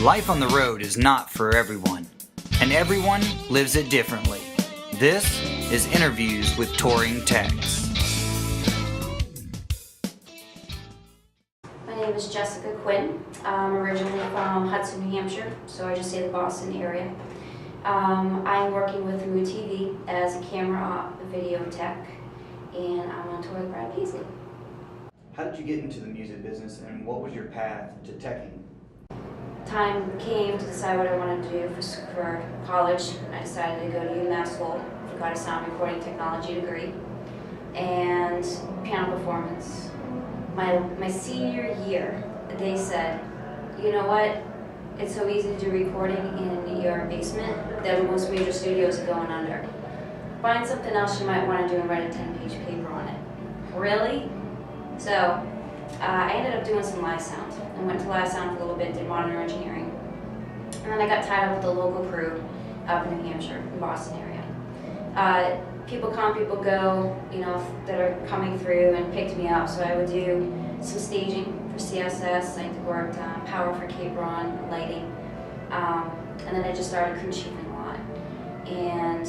Life on the road is not for everyone, and everyone lives it differently. This is Interviews with Touring Techs. My name is Jessica Quinn. I'm originally from Hudson, New Hampshire, so I just say the Boston area. I'm working with Moo TV as a camera op, video tech, and I'm on tour with Brad Paisley. How did you get into the music business, and what was your path to teching? Time came to decide what I wanted to do for college. I decided to go to UMass School, got a sound recording technology degree, and piano performance. My senior year, they said, you know what, it's so easy to do recording in your basement that most major studios are going under. Find something else you might want to do and write a 10-page paper on it. Really? So I ended up doing some live sound. I went to live sound for a little bit, did monitor engineering, and then I got tied up with a local crew up in New Hampshire, in Boston area. People come, people go, that are coming through and picked me up. So I would do some staging for CSS. I worked power for Cape Ron, lighting, and then I just started crew chiefing a lot. And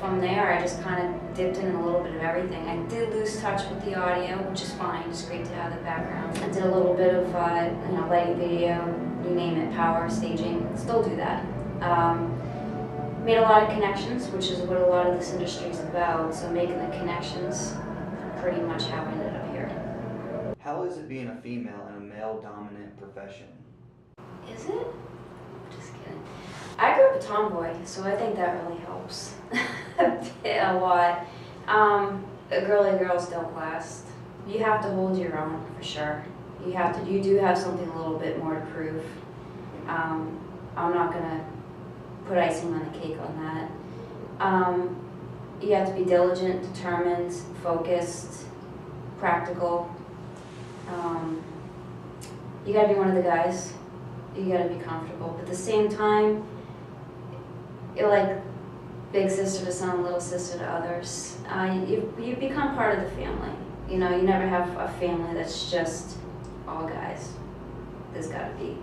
from there, I just kind of dipped in a little bit of everything. I did lose touch with the audio, which is fine. It's great to have the background. I did a little bit of lighting, video, you name it, power, staging. Still do that. Made a lot of connections, which is what a lot of this industry is about. So making the connections, pretty much how I ended up here. How is it being a female in a male-dominant profession? Is it? Just kidding. I grew up a tomboy, so I think that really helps a lot. Girly girls don't last. You have to hold your own for sure. You do have something a little bit more to prove. I'm not gonna put icing on the cake on that. You have to be diligent, determined, focused, practical. You gotta be one of the guys. You gotta be comfortable, but at the same time, you're like big sister to some, little sister to others. You become part of the family. You never have a family that's just all guys. There's gotta be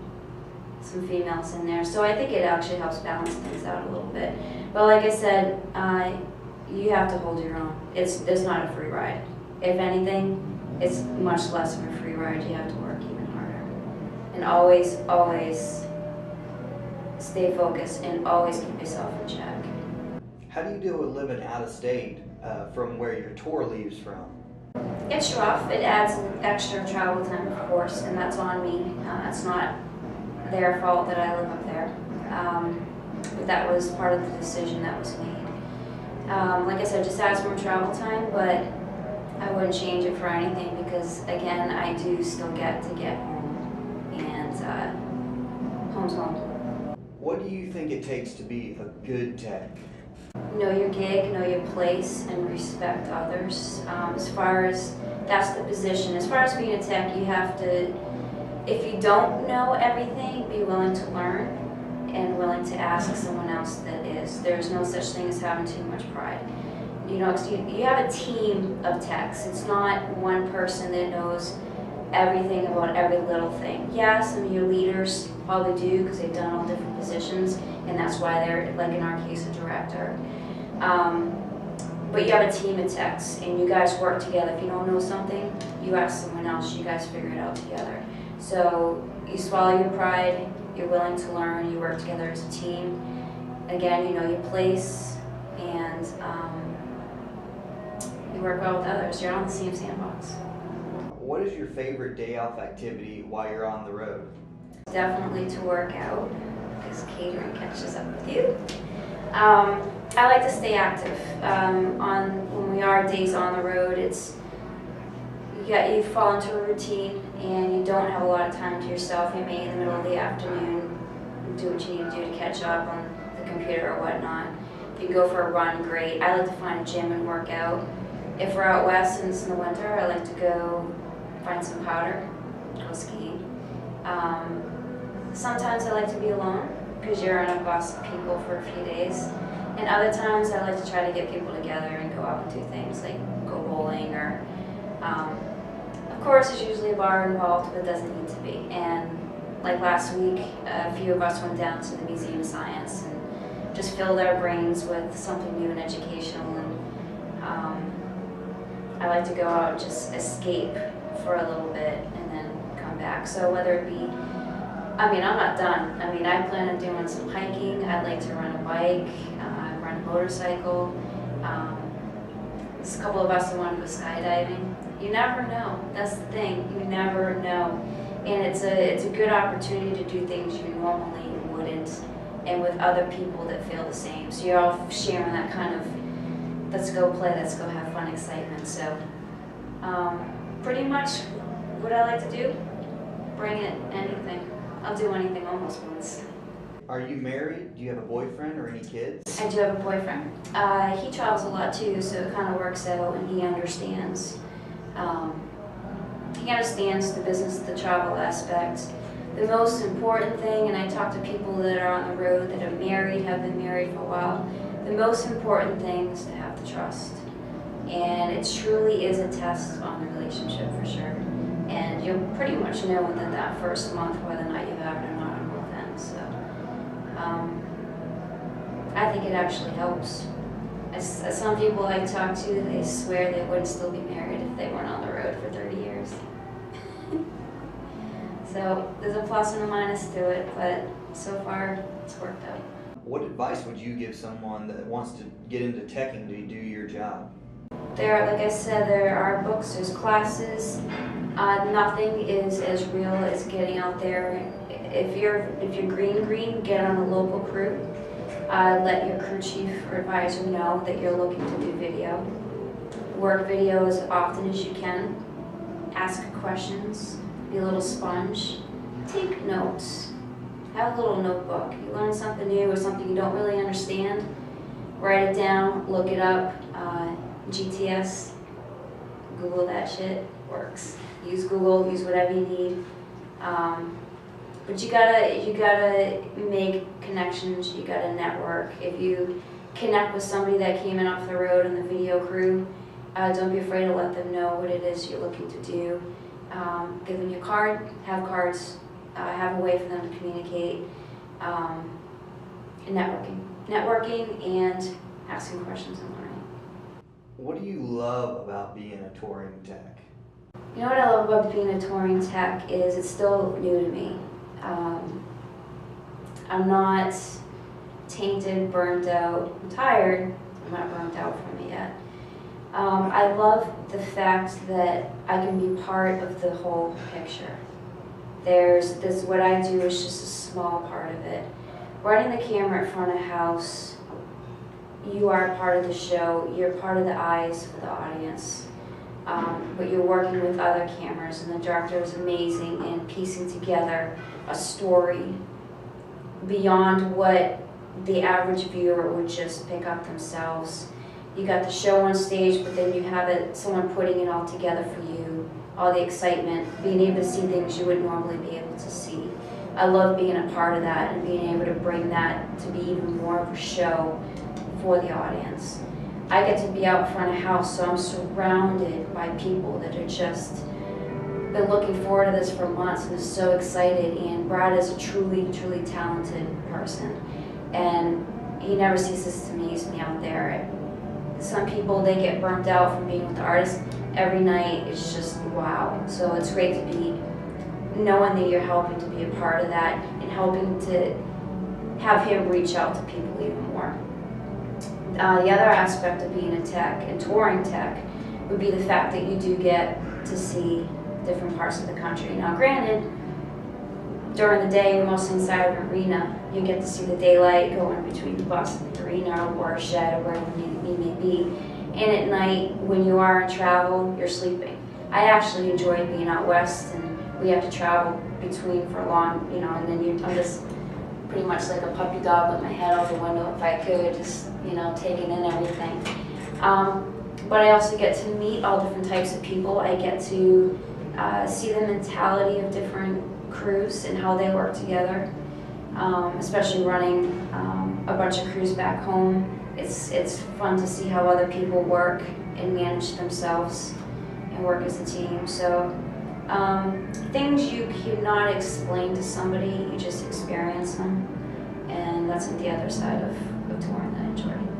some females in there. So I think it actually helps balance things out a little bit. But like I said, you have to hold your own. It's not a free ride. If anything, it's much less of a free ride. You have to work even harder. And always, always stay focused and always keep yourself in check. How do you deal with living out of state from where your tour leaves from? It's rough. It adds extra travel time, of course, and that's on me. It's not their fault that I live up there. But that was part of the decision that was made. Like I said, just adds more travel time, but I wouldn't change it for anything because, again, I do still get to get home, and home's home. What do you think it takes to be a good tech? Know your gig, know your place, and respect others. As far as that's the position. As far as being a tech, you have to, if you don't know everything, be willing to learn and willing to ask someone else that is. There's no such thing as having too much pride. You have a team of techs. It's not one person that knows everything about every little thing. Yeah, some of your leaders probably do because they've done all different positions, and that's why they're, like in our case, a director. But you have a team of techs, and you guys work together. If you don't know something, you ask someone else. You guys figure it out together. So you swallow your pride. You're willing to learn. You work together as a team. Again, you know your place, and you work well with others. You're on the same sandbox. What is your favorite day off activity while you're on the road? Definitely to work out, because catering catches up with you. I like to stay active. When we are days on the road, you fall into a routine and you don't have a lot of time to yourself. You may in the middle of the afternoon do what you need to do to catch up on the computer or whatnot. If you go for a run, great. I like to find a gym and work out. If we're out west and it's in the winter, I like to go find some powder, go skiing. Sometimes I like to be alone because you're on a bus of people for a few days. And other times I like to try to get people together and go out and do things like go bowling or, of course there's usually a bar involved, but it doesn't need to be. And Like last week, a few of us went down to the Museum of Science and just filled our brains with something new and educational. And I like to go out and just escape for a little bit and then come back. So whether it be, I mean, I'm not done. I mean, I plan on doing some hiking. I'd like to run a bike, run a motorcycle. There's a couple of us that want to go skydiving. You never know. That's the thing. You never know. And it's a good opportunity to do things you normally wouldn't, and with other people that feel the same. So you're all sharing that kind of, let's go play, let's go have fun, excitement. So pretty much what I like to do, bring it, anything. I'll do anything almost once. Are you married? Do you have a boyfriend or any kids? I do have a boyfriend. He travels a lot too, so it kind of works out, and he understands. He understands the business, the travel aspect. The most important thing, and I talk to people that are on the road that are married, have been married for a while, the most important thing is to have the trust. And it truly is a test on the relationship for sure. And you'll pretty much know within that first month whether or not you have it or not on both ends. So I think it actually helps. As some people I talk to, they swear they wouldn't still be married if they weren't on the road for 30 years. So there's a plus and a minus to it, but so far it's worked out. What advice would you give someone that wants to get into teching to do your job? There, like I said, there are books, there's classes. Nothing is as real as getting out there. If you're green, get on a local crew. Let your crew chief or advisor know that you're looking to do video. Work video as often as you can. Ask questions. Be a little sponge. Take notes. Have a little notebook. You learn something new or something you don't really understand, write it down, look it up. GTS, Google that shit, works. Use Google, use whatever you need. But you gotta make connections, you gotta network. If you connect with somebody that came in off the road in the video crew, don't be afraid to let them know what it is you're looking to do. Give them your card, have cards, have a way for them to communicate. And networking and asking questions and learning. What do you love about being a touring tech? You know what I love about being a touring tech is it's still new to me. I'm not tainted, burned out. I'm tired. I'm not burnt out from it yet. I love the fact that I can be part of the whole picture. What I do is just a small part of it. Running the camera in front of a house, you are part of the show. You're part of the eyes for the audience. But you're working with other cameras, and the director is amazing in piecing together a story beyond what the average viewer would just pick up themselves. You got the show on stage, but then you have someone putting it all together for you, all the excitement, being able to see things you wouldn't normally be able to see. I love being a part of that and being able to bring that to be even more of a show for the audience. I get to be out in front of house, so I'm surrounded by people that are just been looking forward to this for months and is so excited. And Brad is a truly, truly talented person, and he never ceases to amaze me out there. Some people, they get burnt out from being with the artists. Every night it's just wow. So it's great to be knowing that you're helping to be a part of that and helping to have him reach out to people even more. The other aspect of being a tech and touring tech would be the fact that you do get to see different parts of the country. Now granted, during the day, you're mostly inside of an arena. You get to see the daylight going between the bus and the arena or a shed or wherever you may be. And at night, when you are in travel, you're sleeping. I actually enjoy being out west, and we have to travel between for a long, and then I'm just pretty much like a puppy dog with my head out the window if I could, just, taking in everything. But I also get to meet all different types of people. I get to see the mentality of different crews and how they work together, especially running a bunch of crews back home. It's fun to see how other people work and manage themselves and work as a team. So things you you're not explained to somebody, you just experience them. And that's the other side of touring that I enjoy.